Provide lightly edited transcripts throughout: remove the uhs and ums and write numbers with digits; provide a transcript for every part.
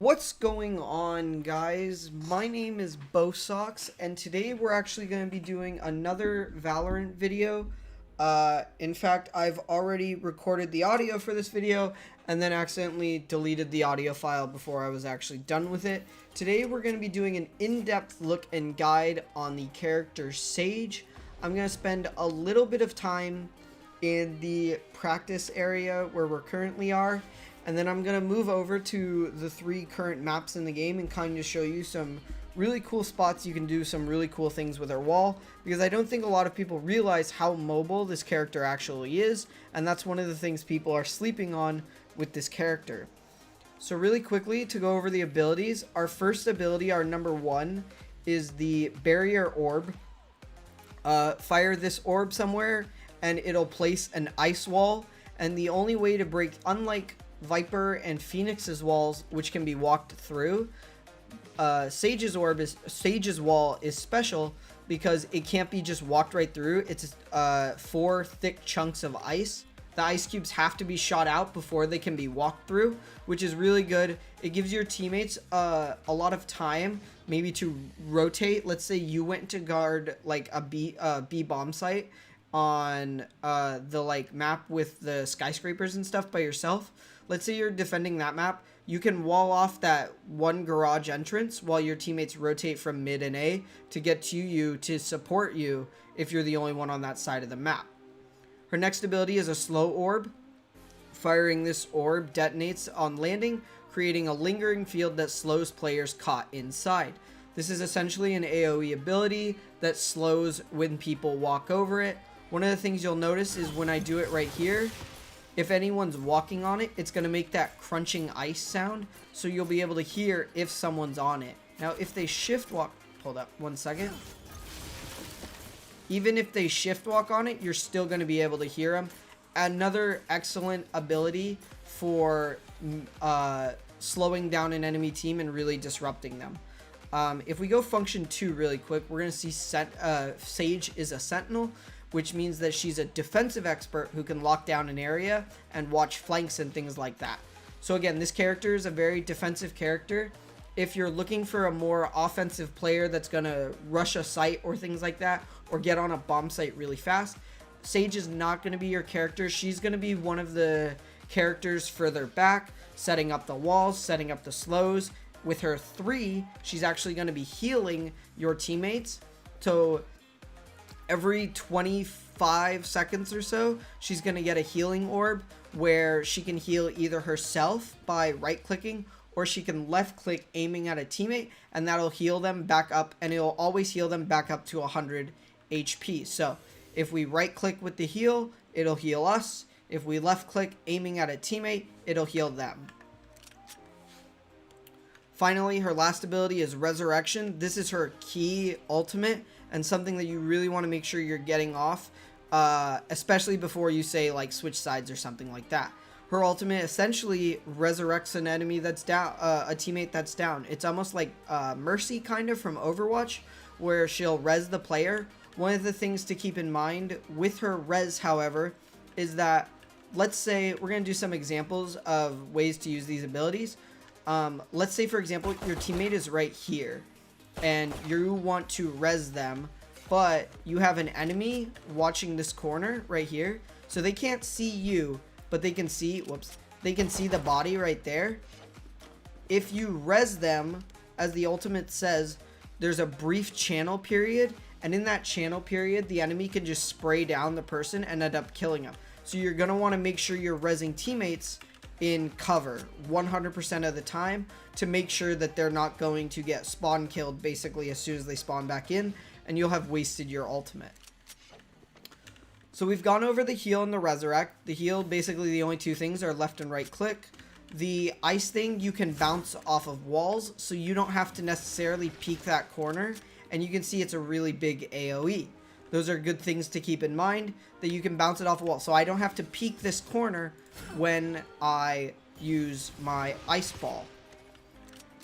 What's going on, guys? My name is Bosocks, and today we're actually going to be doing another Valorant video. In fact, I've already recorded the audio for this video and then accidentally deleted the audio file before I was actually done with it. Today we're going to be doing an in-depth look and guide on the character Sage. I'm going to spend a little bit of time in the practice area where we currently are, and then I'm going to move over to the 3 current maps in the game and kind of show you some really cool spots you can do some really cool things with her wall, because I don't think a lot of people realize how mobile this character actually is, and that's one of the things people are sleeping on with this character. So really quickly, to go over the abilities, our first ability, our number 1, is the Barrier Orb. Fire this orb somewhere and it'll place an ice wall, and the only way to break, unlike Viper and Phoenix's walls, which can be walked through, Sage's wall is special because it can't be just walked right through. It's 4 thick chunks of ice. The ice cubes have to be shot out before they can be walked through, which is really good. It gives your teammates a lot of time, maybe to rotate. Let's say you went to guard like a B bomb site on the map with the skyscrapers and stuff by yourself. Let's say you're defending that map. You can wall off that one garage entrance while your teammates rotate from mid and A to get to you to support you if you're the only one on that side of the map. Her next ability is a slow orb. Firing this orb detonates on landing, creating a lingering field that slows players caught inside. This is essentially an AoE ability that slows when people walk over it. One of the things you'll notice is when I do it right here, if anyone's walking on it, it's going to make that crunching ice sound, so you'll be able to hear if someone's on it. Now, if they shift walk, hold up, 1 second. Even if they shift walk on it, you're still going to be able to hear them. Another excellent ability for slowing down an enemy team and really disrupting them. If we go function 2 really quick, we're going to see Sage is a Sentinel, which means that she's a defensive expert who can lock down an area and watch flanks and things like that. So again, this character is a very defensive character. If you're looking for a more offensive player that's going to rush a site or things like that, or get on a bomb site really fast, Sage is not going to be your character. She's going to be one of the characters further back, setting up the walls, setting up the slows. With her 3, she's actually going to be healing your teammates. So every 25 seconds or so, she's going to get a healing orb where she can heal either herself by right-clicking, or she can left-click aiming at a teammate, and that'll heal them back up, and it'll always heal them back up to 100 HP. So if we right-click with the heal, it'll heal us. If we left-click aiming at a teammate, it'll heal them. Finally, her last ability is Resurrection. This is her key ultimate, and something that you really want to make sure you're getting off, especially before you say like switch sides or something like that. Her ultimate essentially resurrects an enemy that's down, a teammate that's down. It's almost like Mercy kind of from Overwatch, where she'll res the player. One of the things to keep in mind with her res, however, is that, let's say, we're going to do some examples of ways to use these abilities. Let's say, for example, your teammate is right here, and you want to res them, but you have an enemy watching this corner right here, so they can't see you, but they can see, they can see the body right there. If you res them, as the ultimate says, there's a brief channel period, and in that channel period, the enemy can just spray down the person and end up killing them. So you're going to want to make sure you're resing teammates in cover 100% of the time to make sure that they're not going to get spawn killed basically as soon as they spawn back in, and you'll have wasted your ultimate. So we've gone over the heal and the resurrect. The heal, basically the only 2 things are left and right click. The ice thing, you can bounce off of walls, so you don't have to necessarily peek that corner, and you can see it's a really big AoE. Those are good things to keep in mind, that you can bounce it off a wall. So I don't have to peek this corner when I use my ice ball.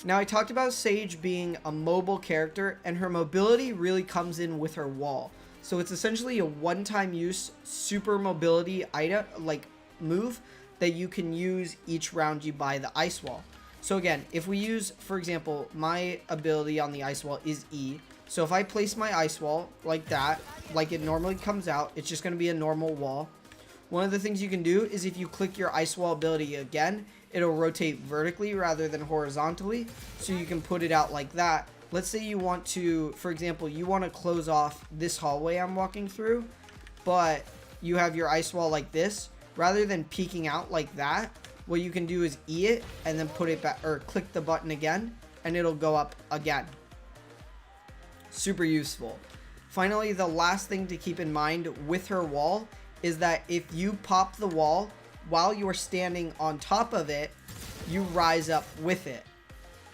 Now, I talked about Sage being a mobile character, and her mobility really comes in with her wall. So it's essentially a one-time use super mobility item, like move, that you can use each round you buy the ice wall. So again, if we use, for example, my ability on the ice wall is E. So if I place my ice wall like that, like it normally comes out, it's just going to be a normal wall. One of the things you can do is if you click your ice wall ability again, it'll rotate vertically rather than horizontally. So you can put it out like that. Let's say you want to, for example, you want to close off this hallway I'm walking through, but you have your ice wall like this. Rather than peeking out like that, what you can do is E it and then put it back, or click the button again, and it'll go up again. Super useful. Finally, the last thing to keep in mind with her wall is that if you pop the wall while you are standing on top of it, you rise up with it.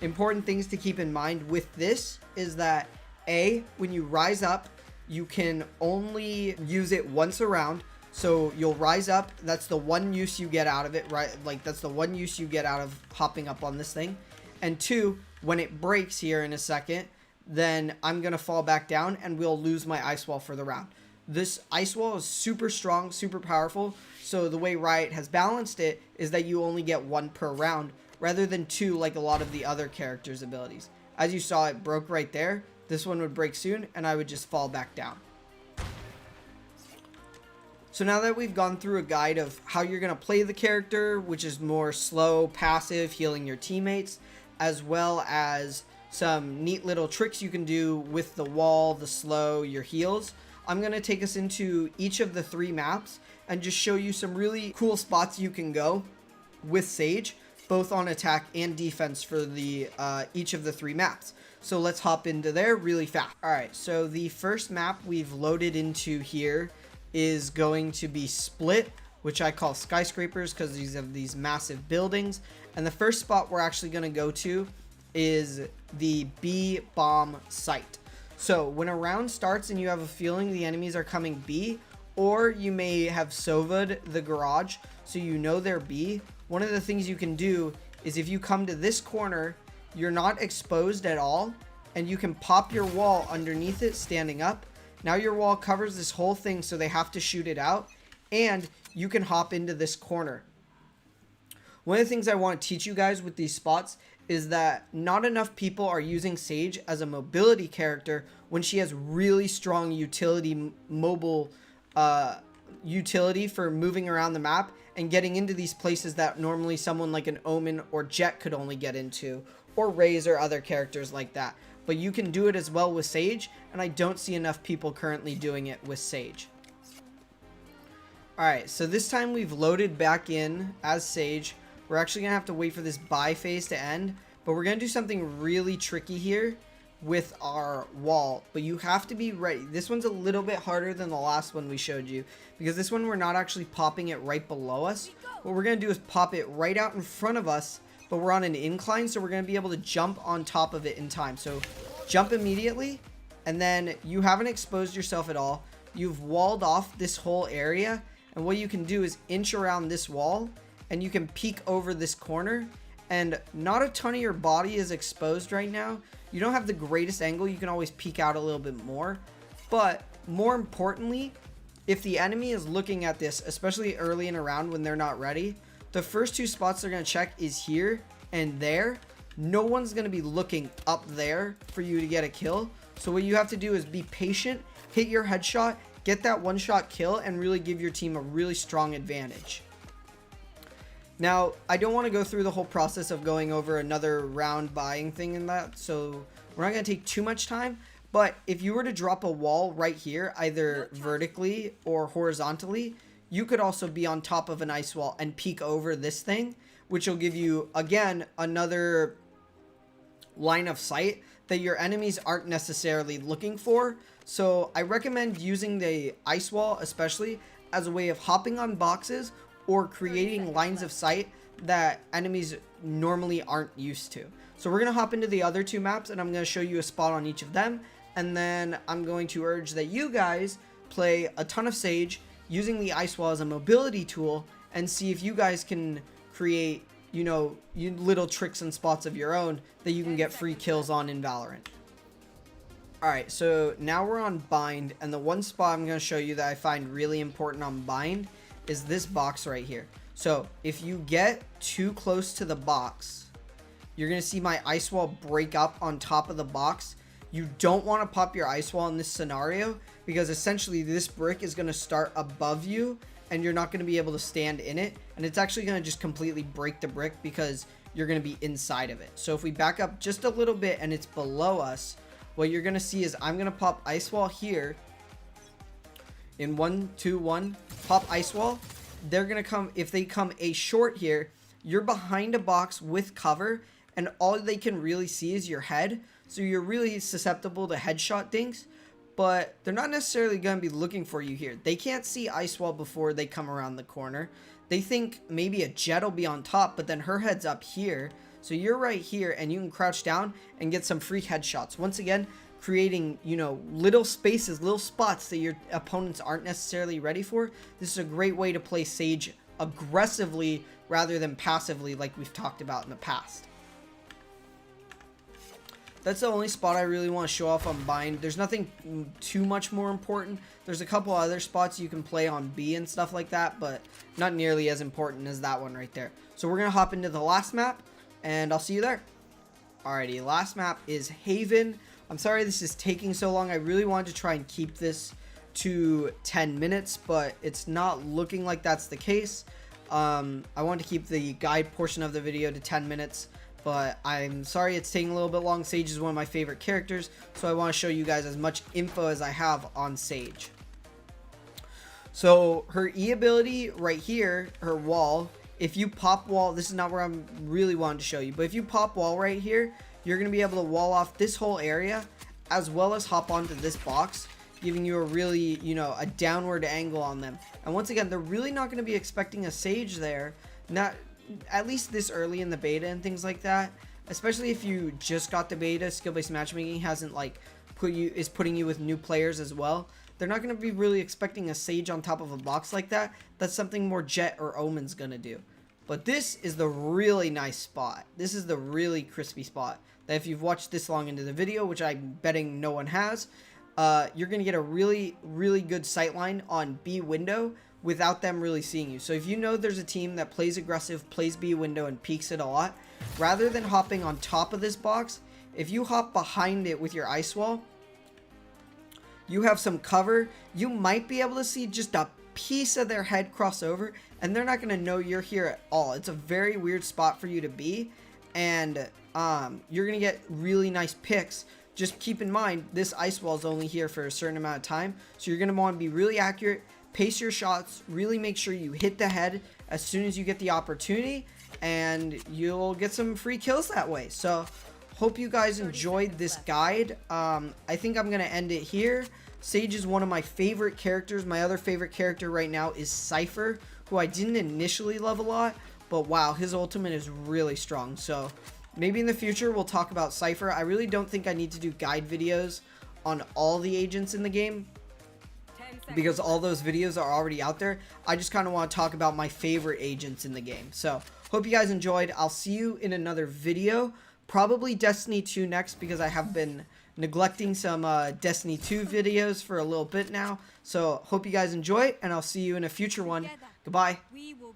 Important things to keep in mind with this is that A, when you rise up, you can only use it once around. So you'll rise up, that's the one use you get out of it, right? Like that's the one use you get out of hopping up on this thing. And 2, when it breaks here in a second, then I'm going to fall back down and we'll lose my ice wall for the round. This ice wall is super strong, super powerful. So the way Riot has balanced it is that you only get 1 per round rather than 2 like a lot of the other characters' abilities. As you saw, it broke right there. This one would break soon and I would just fall back down. So now that we've gone through a guide of how you're going to play the character, which is more slow, passive, healing your teammates, as well as some neat little tricks you can do with the wall, the slow, your heals, I'm going to take us into each of the 3 maps and just show you some really cool spots you can go with Sage, both on attack and defense for the each of the 3 maps. So let's hop into there really fast. Alright, so the first map we've loaded into here is going to be Split, which I call Skyscrapers because these have these massive buildings. And the first spot we're actually going to go to is the B bomb site. So when a round starts and you have a feeling the enemies are coming B, or you may have Sova'd the garage so you know they're B, one of the things you can do is if you come to this corner, you're not exposed at all, and you can pop your wall underneath it standing up. Now your wall covers this whole thing, so they have to shoot it out, and you can hop into this corner. One of the things I want to teach you guys with these spots is that not enough people are using Sage as a mobility character when she has really strong utility, mobile utility for moving around the map and getting into these places that normally someone like an Omen or Jet could only get into, or Raze or other characters like that. But you can do it as well with Sage, and I don't see enough people currently doing it with Sage. Alright, so this time we've loaded back in as Sage. We're actually going to have to wait for this buy phase to end, but we're going to do something really tricky here with our wall. But you have to be ready. This one's a little bit harder than the last one we showed you, because this one we're not actually popping it right below us. What we're going to do is pop it right out in front of us, but we're on an incline, so we're going to be able to jump on top of it in time. So jump immediately, and then you haven't exposed yourself at all. You've walled off this whole area, and what you can do is inch around this wall, and you can peek over this corner, and not a ton of your body is exposed right now. You don't have the greatest angle. You can always peek out a little bit more, but more importantly, if the enemy is looking at this, especially early in a round when they're not ready, the first 2 spots they're going to check is here and there. No one's going to be looking up there for you to get a kill. So what you have to do is be patient, hit your headshot, get that 1-shot kill, and really give your team a really strong advantage. Now, I don't want to go through the whole process of going over another round buying thing in that, so we're not going to take too much time. But if you were to drop a wall right here, either vertically or horizontally, you could also be on top of an ice wall and peek over this thing, which will give you, again, another line of sight that your enemies aren't necessarily looking for. So I recommend using the ice wall, especially, as a way of hopping on boxes or creating lines of sight that enemies normally aren't used to. So we're going to hop into the other 2 maps, and I'm going to show you a spot on each of them. And then I'm going to urge that you guys play a ton of Sage using the ice wall as a mobility tool, and see if you guys can create, you know, little tricks and spots of your own that you can get free kills on in Valorant. Alright, so now we're on Bind, and the one spot I'm going to show you that I find really important on Bind is this box right here. So if you get too close to the box, you're going to see my ice wall break up on top of the box. You don't want to pop your ice wall in this scenario because essentially this brick is going to start above you and you're not going to be able to stand in it. And it's actually going to just completely break the brick because you're going to be inside of it. So if we back up just a little bit and it's below us, what you're going to see is I'm going to pop ice wall here in 1, 2, 1, pop ice wall. They're going to come, if they come a short here, you're behind a box with cover and all they can really see is your head. So you're really susceptible to headshot dinks, but they're not necessarily going to be looking for you here. They can't see ice wall before they come around the corner. They think maybe a jet will be on top, but then her head's up here. So you're right here and you can crouch down and get some free headshots. Once again, creating, you know, little spaces, little spots that your opponents aren't necessarily ready for. This is a great way to play Sage aggressively rather than passively like we've talked about in the past. That's the only spot I really want to show off on Bind. There's nothing too much more important. There's a couple other spots you can play on B and stuff like that, but not nearly as important as that one right there. So we're going to hop into the last map, and I'll see you there. Alrighty, last map is Haven. I'm sorry this is taking so long. I really wanted to try and keep this to 10 minutes, but it's not looking like that's the case. I wanted to keep the guide portion of the video to 10 minutes. But I'm sorry it's taking a little bit long. Sage is one of my favorite characters, so I want to show you guys as much info as I have on Sage. So her E ability right here, her wall, if you pop wall, this is not where I'm really wanting to show you, but if you pop wall right here, you're going to be able to wall off this whole area as well as hop onto this box, giving you a really, you know, a downward angle on them. And once again, they're really not going to be expecting a Sage there, not at least this early in the beta and things like that, especially if you just got the beta. Skill-based matchmaking hasn't like putting you with new players as well. They're not going to be really expecting a Sage on top of a box like that. That's something more Jet or Omen's going to do. But this is the really nice spot. This is the really crispy spot that if you've watched this long into the video, which I'm betting no one has, you're going to get a really, really good sightline on B window without them really seeing you. So if you know there's a team that plays aggressive, plays B window, and peeks it a lot, rather than hopping on top of this box, if you hop behind it with your ice wall, you have some cover. You might be able to see just a piece of their head cross over, and they're not going to know you're here at all. It's a very weird spot for you to be, and you're going to get really nice picks. Just keep in mind, this ice wall is only here for a certain amount of time, so you're going to want to be really accurate, pace your shots, really make sure you hit the head as soon as you get the opportunity, and you'll get some free kills that way. So hope you guys enjoyed this guide. I think I'm going to end it here. Sage is one of my favorite characters. My other favorite character right now is Cypher, who I didn't initially love a lot, but wow, his ultimate is really strong. So maybe in the future we'll talk about Cypher. I really don't think I need to do guide videos on all the agents in the game, because all those videos are already out there. I just kind of want to talk about my favorite agents in the game. So hope you guys enjoyed. I'll see you in another video, probably Destiny 2 next, because I have been neglecting some Destiny 2 videos for a little bit now. So hope you guys enjoy, and I'll see you in a future one. Goodbye.